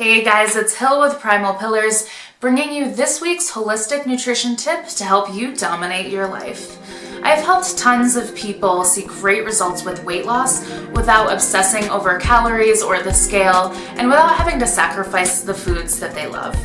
Hey guys, it's Hill with Primal Pillars, bringing you this week's holistic nutrition tip to help you dominate your life. I've helped tons of people see great results with weight loss without obsessing over calories or the scale, and without having to sacrifice the foods that they love.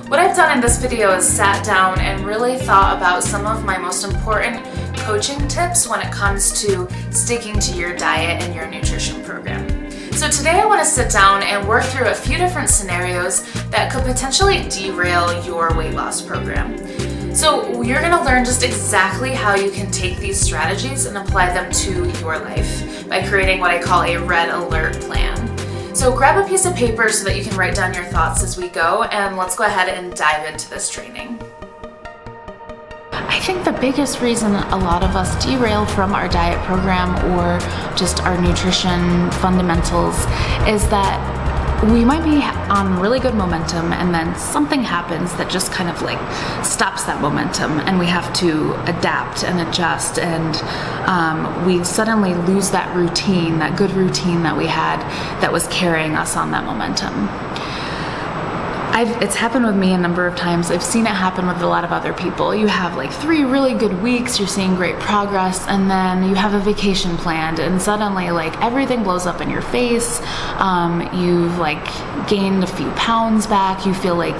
What I've done in this video is sat down and really thought about some of my most important coaching tips when it comes to sticking to your diet and your nutrition program. So today I want to sit down and work through a few different scenarios that could potentially derail your weight loss program. So you're going to learn just exactly how you can take these strategies and apply them to your life by creating what I call a red alert plan. So grab a piece of paper so that you can write down your thoughts as we go, and let's go ahead and dive into this training. I think the biggest reason a lot of us derail from our diet program or just our nutrition fundamentals is that we might be on really good momentum and then something happens that just kind of like stops that momentum, and we have to adapt and adjust, and we suddenly lose that routine, that good routine that we had that was carrying us on that momentum. It's happened with me a number of times. I've seen it happen with a lot of other people. You have like 3 really good weeks, you're seeing great progress, and then you have a vacation planned and suddenly like everything blows up in your face. You've like gained a few pounds back. You feel like,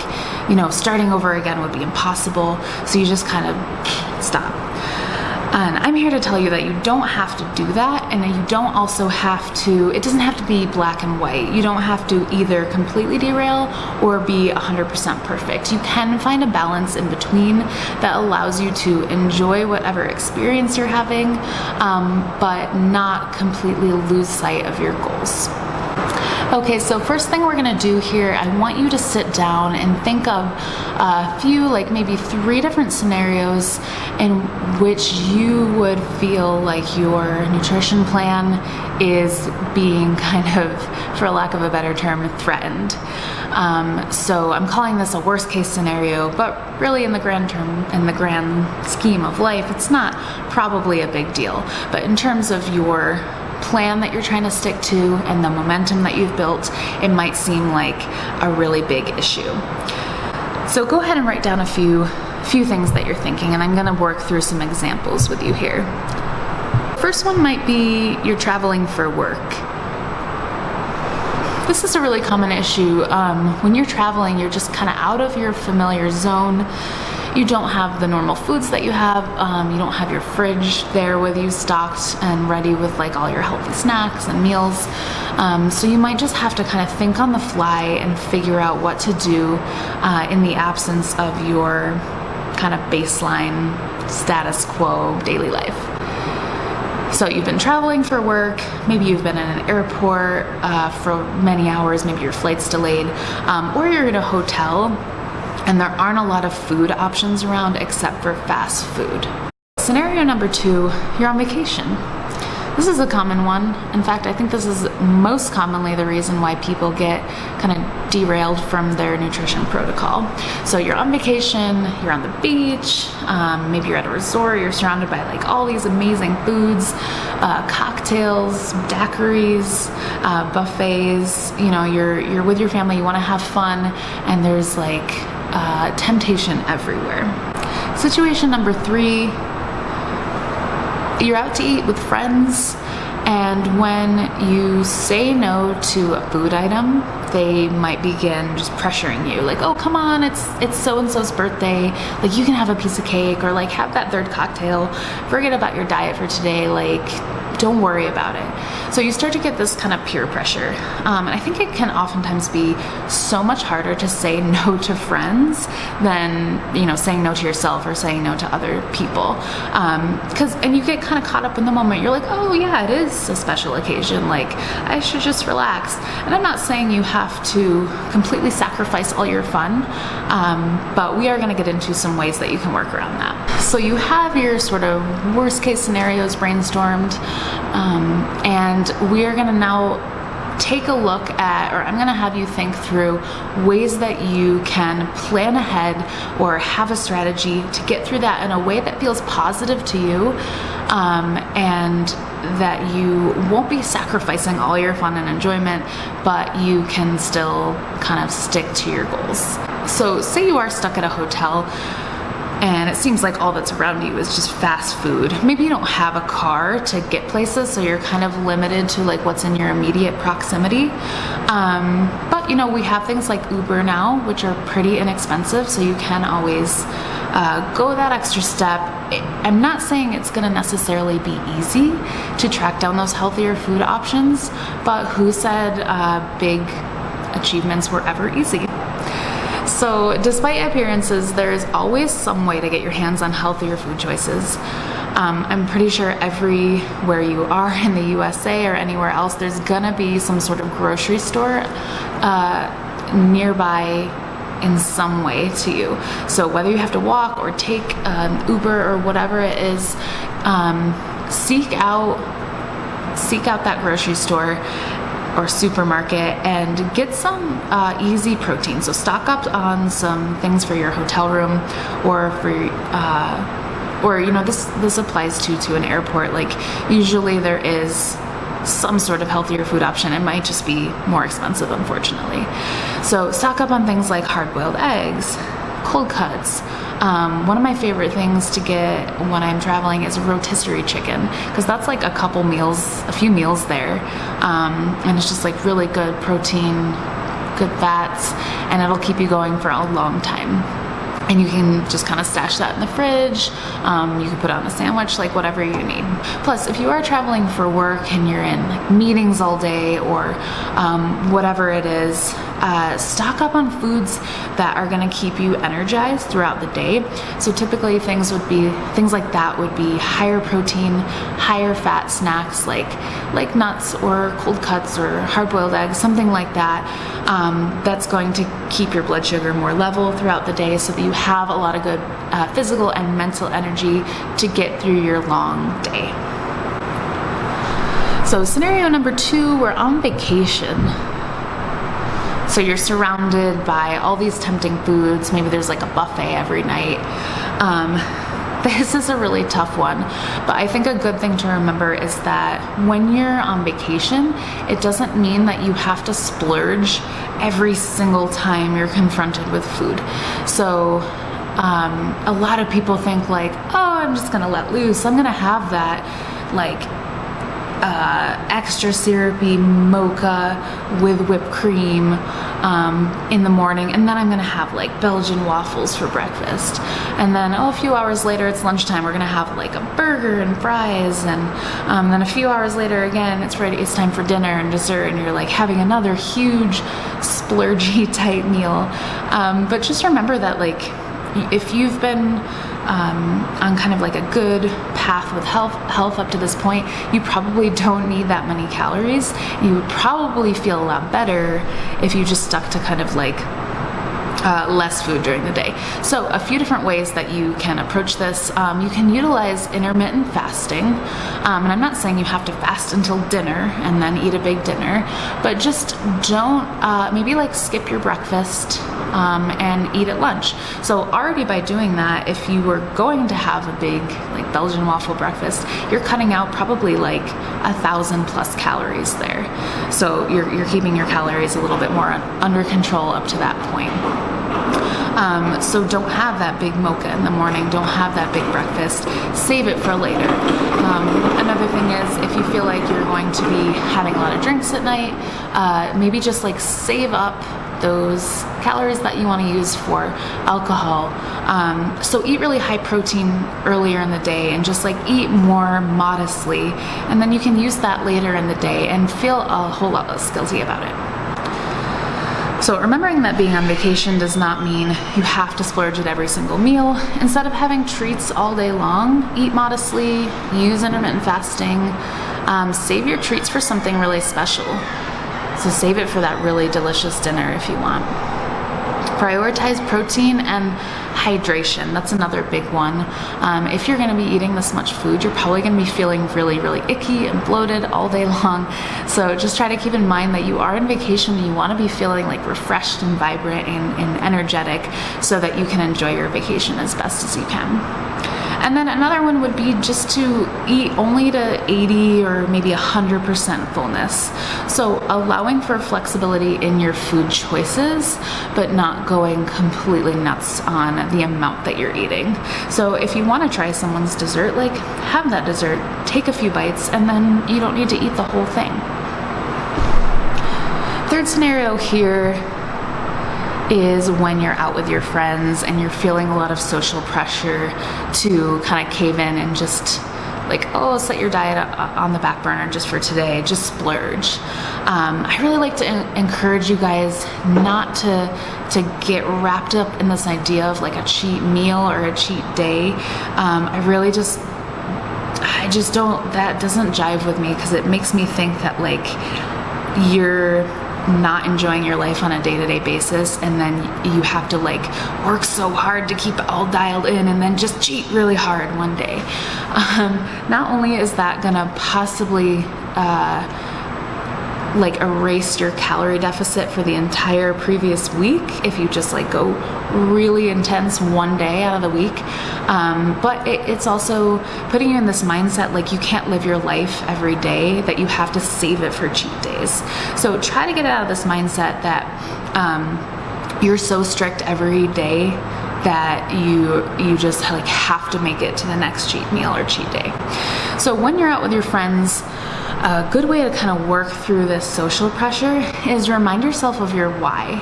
starting over again would be impossible. So you just kind of stop. And I'm here to tell you that you don't have to do that, and you don't also have to, it doesn't have to be black and white. You don't have to either completely derail or be 100% perfect. You can find a balance in between that allows you to enjoy whatever experience you're having, but not completely lose sight of your goals. Okay, so first thing we're gonna do here, I want you to sit down and think of a few, like maybe 3 different scenarios in which you would feel like your nutrition plan is being kind of, for lack of a better term, threatened. So I'm calling this a worst case scenario, but really in the grand scheme of life, it's not probably a big deal. But in terms of your plan that you're trying to stick to and the momentum that you've built, it might seem like a really big issue. So go ahead and write down a few things that you're thinking, and I'm going to work through some examples with you here. First one might be you're traveling for work. This is a really common issue. When you're traveling, you're just kind of out of your familiar zone. You don't have the normal foods that you have. You don't have your fridge there with you stocked and ready with like all your healthy snacks and meals. So you might just have to kind of think on the fly and figure out what to do in the absence of your kind of baseline status quo daily life. So you've been traveling for work, maybe you've been in an airport for many hours, maybe your flight's delayed, or you're in a hotel and there aren't a lot of food options around except for fast food. Scenario number 2, you're on vacation. This is a common one. In fact, I think this is most commonly the reason why people get kind of derailed from their nutrition protocol. So you're on vacation, you're on the beach, maybe you're at a resort, you're surrounded by like all these amazing foods, cocktails, daiquiris, buffets, you're with your family, you want to have fun, and there's like temptation everywhere. Situation number 3, you're out to eat with friends, and when you say no to a food item, they might begin just pressuring you, like, oh, come on, it's so-and-so's birthday, like you can have a piece of cake, or like have that 3rd cocktail, forget about your diet for today, like don't worry about it. So you start to get this kind of peer pressure. And I think it can oftentimes be so much harder to say no to friends than, saying no to yourself or saying no to other people. And you get kind of caught up in the moment. You're like, oh yeah, it is a special occasion. Like I should just relax. And I'm not saying you have to completely sacrifice all your fun, but we are going to get into some ways that you can work around that. So you have your sort of worst case scenarios brainstormed, and we are going to now take a look at, or I'm going to have you think through ways that you can plan ahead or have a strategy to get through that in a way that feels positive to you, and that you won't be sacrificing all your fun and enjoyment, but you can still kind of stick to your goals. So say you are stuck at a hotel and it seems like all that's around you is just fast food. Maybe you don't have a car to get places, so you're kind of limited to like what's in your immediate proximity. But you know, we have things like Uber now, which are pretty inexpensive, so you can always go that extra step. I'm not saying it's gonna necessarily be easy to track down those healthier food options, but who said big achievements were ever easy? So despite appearances, there's always some way to get your hands on healthier food choices. I'm pretty sure everywhere you are in the USA or anywhere else, there's gonna be some sort of grocery store nearby in some way to you. So whether you have to walk or take Uber or whatever it is, seek out that grocery store or supermarket and get some easy protein. So stock up on some things for your hotel room, or for or you know, this applies to an airport. Like usually there is some sort of healthier food option. It might just be more expensive, unfortunately. So stock up on things like hard-boiled eggs, cold cuts. One of my favorite things to get when I'm traveling is rotisserie chicken, because that's like a few meals there, and it's just like really good protein, good fats, and it'll keep you going for a long time. And you can just kind of stash that in the fridge. You can put it on a sandwich, like whatever you need. Plus, if you are traveling for work and you're in like meetings all day or whatever it is, stock up on foods that are going to keep you energized throughout the day. So typically things like that would be higher protein, higher fat snacks like nuts or cold cuts or hard-boiled eggs, something like that. That's going to keep your blood sugar more level throughout the day, so that you have a lot of good physical and mental energy to get through your long day. So scenario number 2, we're on vacation. So you're surrounded by all these tempting foods. Maybe there's like a buffet every night. This is a really tough one, but I think a good thing to remember is that when you're on vacation, it doesn't mean that you have to splurge every single time you're confronted with food. So a lot of people think like, oh, I'm just gonna let loose. I'm gonna have that like extra syrupy mocha with whipped cream in the morning, and then I'm gonna have like Belgian waffles for breakfast, and then a few hours later it's lunchtime, we're gonna have like a burger and fries, and then a few hours later again it's time for dinner and dessert, and you're like having another huge splurgy type meal. But just remember that like if you've been on kind of like a good path with health up to this point, you probably don't need that many calories. You would probably feel a lot better if you just stuck to kind of like less food during the day. So a few different ways that you can approach this. You can utilize intermittent fasting, and I'm not saying you have to fast until dinner and then eat a big dinner, but just don't maybe like skip your breakfast and eat at lunch. So already by doing that, if you were going to have a big like Belgian waffle breakfast, you're cutting out probably like 1,000+ calories there. So you're keeping your calories a little bit more under control up to that point. So don't have that big mocha in the morning, don't have that big breakfast, save it for later. Another thing is, if you feel like you're going to be having a lot of drinks at night, maybe just like save up those calories that you want to use for alcohol. So eat really high protein earlier in the day and just like eat more modestly, and then you can use that later in the day and feel a whole lot less guilty about it. So remembering that being on vacation does not mean you have to splurge at every single meal. Instead of having treats all day long, eat modestly, use intermittent fasting, save your treats for something really special. So save it for that really delicious dinner if you want. Prioritize protein and hydration. That's another big one. If you're going to be eating this much food, you're probably going to be feeling really, really icky and bloated all day long. So just try to keep in mind that you are on vacation and you want to be feeling like refreshed and vibrant and energetic so that you can enjoy your vacation as best as you can. And then another one would be just to eat only to 80 or maybe 100% fullness. So allowing for flexibility in your food choices, but not going completely nuts on the amount that you're eating. So if you want to try someone's dessert, like have that dessert, take a few bites, and then you don't need to eat the whole thing. Third scenario here is when you're out with your friends and you're feeling a lot of social pressure to kind of cave in and just like, oh, set your diet on the back burner just for today, just splurge. I really like to encourage you guys not to get wrapped up in this idea of like a cheat meal or a cheat day. I just don't, that doesn't jive with me, because it makes me think that like you're not enjoying your life on a day-to-day basis, and then you have to like work so hard to keep it all dialed in and then just cheat really hard one day. Not only is that gonna possibly like erase your calorie deficit for the entire previous week if you just like go really intense one day out of the week, but it's also putting you in this mindset like you can't live your life every day, that you have to save it for cheat days. So try to get out of this mindset that you're so strict every day that you just like have to make it to the next cheat meal or cheat day. So when you're out with your friends, a good way to kind of work through this social pressure is remind yourself of your why.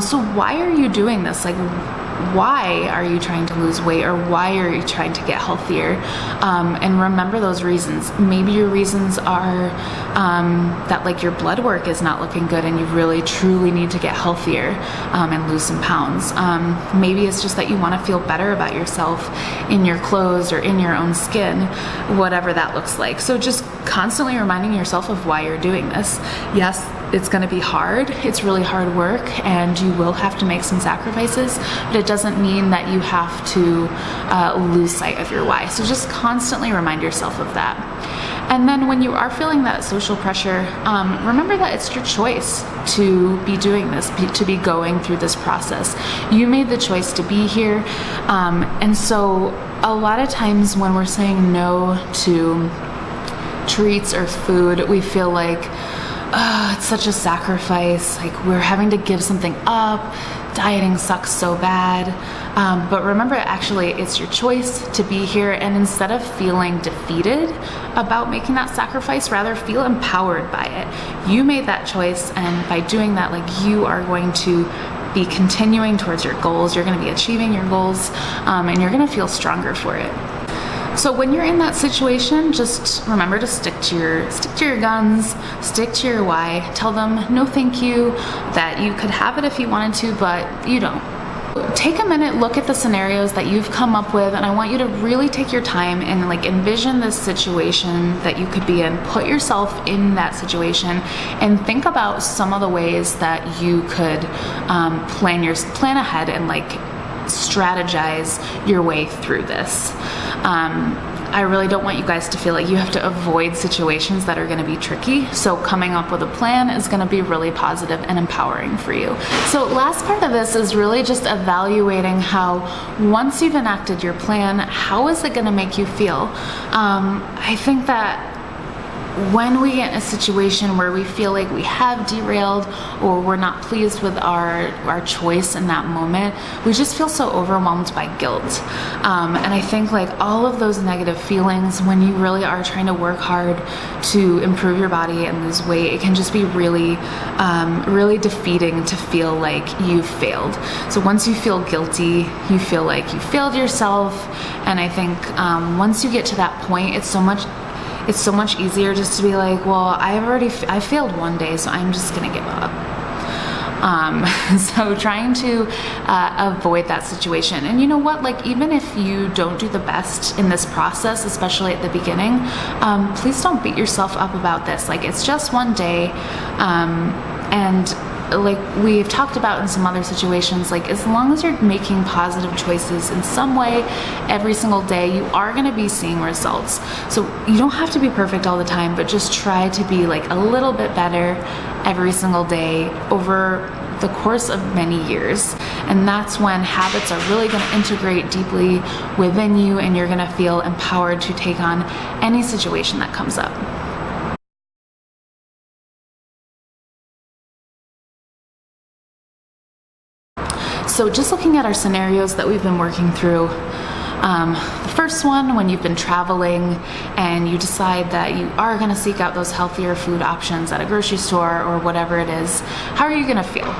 So why are you doing this? Like, why are you trying to lose weight, or why are you trying to get healthier? And remember those reasons. Maybe your reasons are that like your blood work is not looking good and you really truly need to get healthier and lose some pounds. Maybe it's just that you want to feel better about yourself in your clothes or in your own skin, whatever that looks like. So just constantly reminding yourself of why you're doing this. Yes, it's going to be hard. It's really hard work and you will have to make some sacrifices, but it doesn't mean that you have to lose sight of your why. So just constantly remind yourself of that. And then when you are feeling that social pressure, remember that it's your choice to be doing this, to be going through this process. You made the choice to be here. And so a lot of times when we're saying no to treats or food, we feel like, oh, it's such a sacrifice, like we're having to give something up, dieting sucks so bad. But remember, actually, it's your choice to be here, and instead of feeling defeated about making that sacrifice, rather feel empowered by it. You made that choice, and by doing that, like, you are going to be continuing towards your goals, you're going to be achieving your goals, and you're going to feel stronger for it. So when you're in that situation, just remember to stick to your guns, stick to your why. Tell them no thank you, that you could have it if you wanted to, but you don't. Take a minute, look at the scenarios that you've come up with, and I want you to really take your time and like envision this situation that you could be in. Put yourself in that situation and think about some of the ways that you could plan ahead and like strategize your way through this. I really don't want you guys to feel like you have to avoid situations that are going to be tricky. So coming up with a plan is going to be really positive and empowering for you. So last part of this is really just evaluating how, once you've enacted your plan, how is it going to make you feel? I think that when we get in a situation where we feel like we have derailed or we're not pleased with our choice in that moment, we just feel so overwhelmed by guilt. And I think like all of those negative feelings, when you really are trying to work hard to improve your body and lose weight, it can just be really, really defeating to feel like you've failed. So once you feel guilty, you feel like you failed yourself. And I think once you get to that point, it's so much easier just to be like, well, I failed one day, so I'm just gonna give up. So trying to avoid that situation. And you know what, like even if you don't do the best in this process, especially at the beginning, please don't beat yourself up about this. Like it's just one day, and like we've talked about in some other situations, like as long as you're making positive choices in some way every single day, you are going to be seeing results. So you don't have to be perfect all the time, but just try to be like a little bit better every single day over the course of many years. And that's when habits are really going to integrate deeply within you, and you're going to feel empowered to take on any situation that comes up. So just looking at our scenarios that we've been working through, the first one, when you've been traveling and you decide that you are going to seek out those healthier food options at a grocery store or whatever it is, how are you going to feel?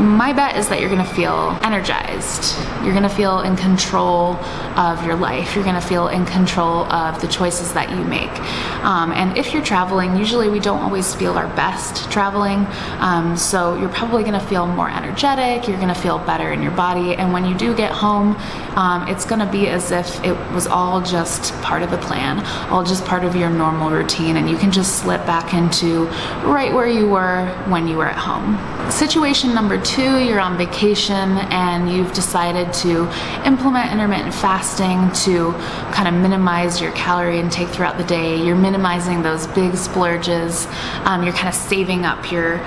My bet is that you're going to feel energized. You're going to feel in control of your life. You're going to feel in control of the choices that you make. And if you're traveling, usually we don't always feel our best traveling. So you're probably going to feel more energetic. You're going to feel better in your body. And when you do get home, it's going to be as if it was all just part of the plan, all just part of your normal routine. And you can just slip back into right where you were when you were at home. Situation number 2, you're on vacation and you've decided to implement intermittent fasting to kind of minimize your calorie intake throughout the day. You're minimizing those big splurges. You're kind of saving up your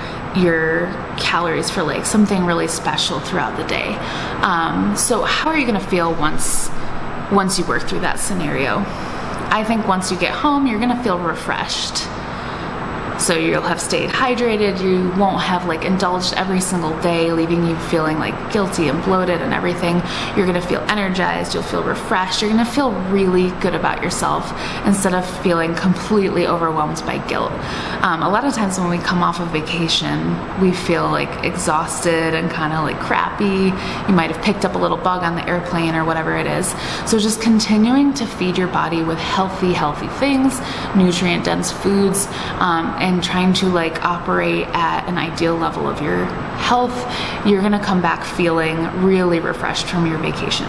calories for like something really special throughout the day. So how are you going to feel once you work through that scenario? I think once you get home, you're going to feel refreshed. So you'll have stayed hydrated, you won't have like indulged every single day, leaving you feeling like guilty and bloated and everything. You're gonna feel energized, you'll feel refreshed, you're gonna feel really good about yourself instead of feeling completely overwhelmed by guilt. A lot of times when we come off of vacation, we feel like exhausted and kind of like crappy. You might have picked up a little bug on the airplane or whatever it is. So just continuing to feed your body with healthy things, nutrient-dense foods, and trying to like operate at an ideal level of your health, you're gonna come back feeling really refreshed from your vacation.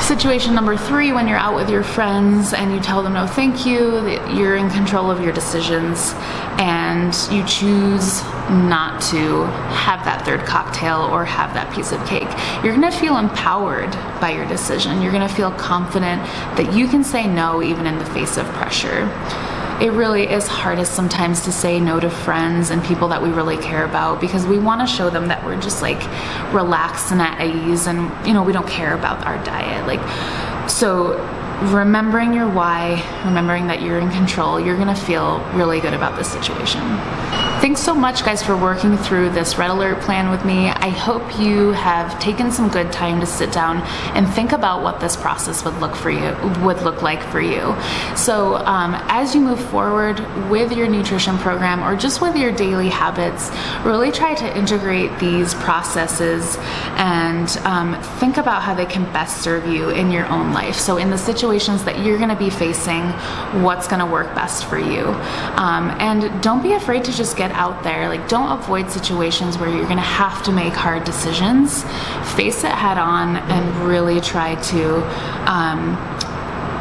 Situation number 3, when you're out with your friends and you tell them no thank you, that you're in control of your decisions and you choose not to have that third cocktail or have that piece of cake. You're gonna feel empowered by your decision. You're gonna feel confident that you can say no even in the face of pressure. It really is hardest sometimes to say no to friends and people that we really care about because we want to show them that we're just like relaxed and at ease and we don't care about our diet. So remembering your why, remembering that you're in control, you're gonna feel really good about this situation. Thanks so much, guys, for working through this red alert plan with me. I hope you have taken some good time to sit down and think about what this process would look like for you. So as you move forward with your nutrition program or just with your daily habits, really try to integrate these processes and think about how they can best serve you in your own life. So in the situations that you're going to be facing, what's going to work best for you. And don't be afraid to just get out there. Like, don't avoid situations where you're going to have to make hard decisions. Face it head on and really try to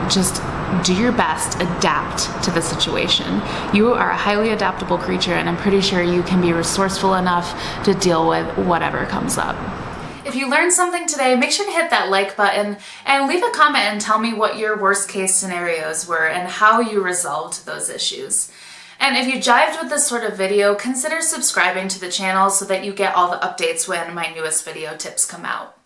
just do your best, adapt to the situation. You are a highly adaptable creature, and I'm pretty sure you can be resourceful enough to deal with whatever comes up. If you learned something today, make sure to hit that like button and leave a comment and tell me what your worst case scenarios were and how you resolved those issues. And if you jived with this sort of video, consider subscribing to the channel so that you get all the updates when my newest video tips come out.